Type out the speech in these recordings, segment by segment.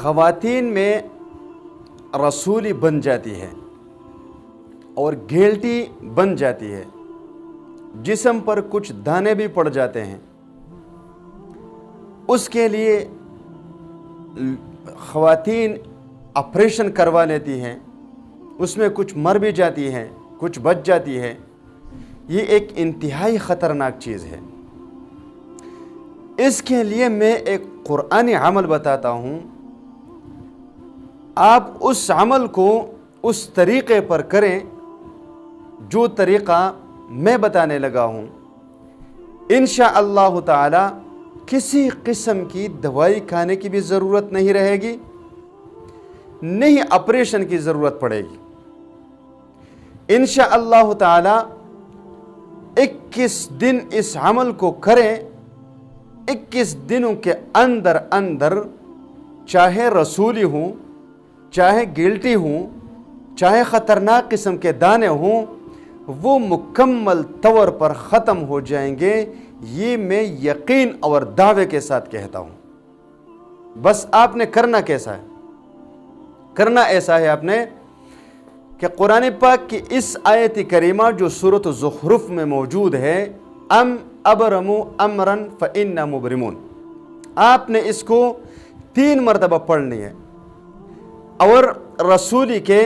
خواتین میں رسولی بن جاتی ہے اور گھیلٹی بن جاتی ہے، جسم پر کچھ دانے بھی پڑ جاتے ہیں، اس کے لیے خواتین آپریشن کروا لیتی ہیں، اس میں کچھ مر بھی جاتی ہے، کچھ بچ جاتی ہے۔ یہ ایک انتہائی خطرناک چیز ہے۔ اس کے لیے میں ایک قرآنی عمل بتاتا ہوں، آپ اس عمل کو اس طریقے پر کریں جو طریقہ میں بتانے لگا ہوں۔ انشاءاللہ تعالی کسی قسم کی دوائی کھانے کی بھی ضرورت نہیں رہے گی، نہیں آپریشن کی ضرورت پڑے گی۔ انشاءاللہ تعالی 21 دن اس عمل کو کریں، 21 دنوں کے اندر اندر چاہے رسولی ہوں، چاہے گلٹی ہوں، چاہے خطرناک قسم کے دانے ہوں، وہ مکمل طور پر ختم ہو جائیں گے۔ یہ میں یقین اور دعوے کے ساتھ کہتا ہوں۔ بس آپ نے کرنا کیسا ہے؟ کرنا ایسا ہے آپ نے کہ قرآن پاک کی اس آیت کریمہ جو سورۃ زخرف میں موجود ہے، ام ابرموا امرا فإنا مبرمون، آپ نے اس کو 3 مرتبہ پڑھنی ہے اور رسولی کے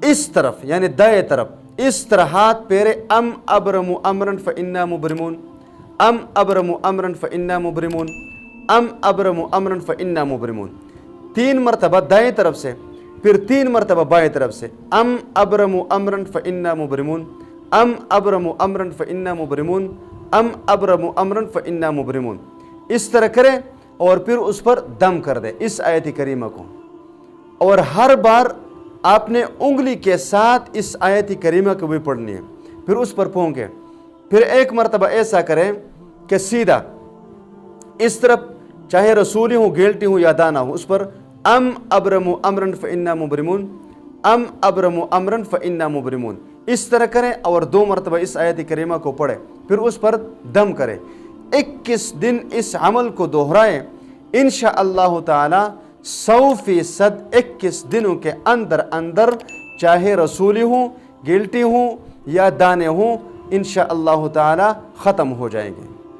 اس طرف یعنی دائیں طرف اس طرح ہاتھ پھیرے، ام ابرموا امرا فإنا مبرمون، ام ابرموا امرا فإنا مبرمون، ام ابرموا امرا فإنا مبرمون، 3 مرتبہ دائیں طرف سے، پھر 3 مرتبہ بائیں طرف سے، ام ابرموا امرا فإنا مبرمون، ام ابرموا امرا فإنا مبرمون، ام ابرموا امرا فإنا مبرمون۔ اس طرح کریں اور پھر اس پر دم کر دیں اس آیت کریمہ کو، اور ہر بار آپ نے انگلی کے ساتھ اس آیت کریمہ کو بھی پڑھنی ہے، پھر اس پر پھونکیں، پھر 1 مرتبہ ایسا کریں کہ سیدھا اس طرف، چاہے رسولی ہوں، گیلٹی ہوں یا دانا ہوں، اس پر ام ابرموا امرا فإنا مبرمون، ام ابرموا امرا فإنا مبرمون، اس طرح کریں اور 2 مرتبہ اس آیت کریمہ کو پڑھیں، پھر اس پر دم کریں۔ 21 دن اس عمل کو دہرائیں، انشاءاللہ تعالی 100% 21 دنوں کے اندر اندر چاہے رسولی ہوں، گلٹی ہوں یا دانے ہوں، انشاءاللہ تعالی ختم ہو جائیں گے۔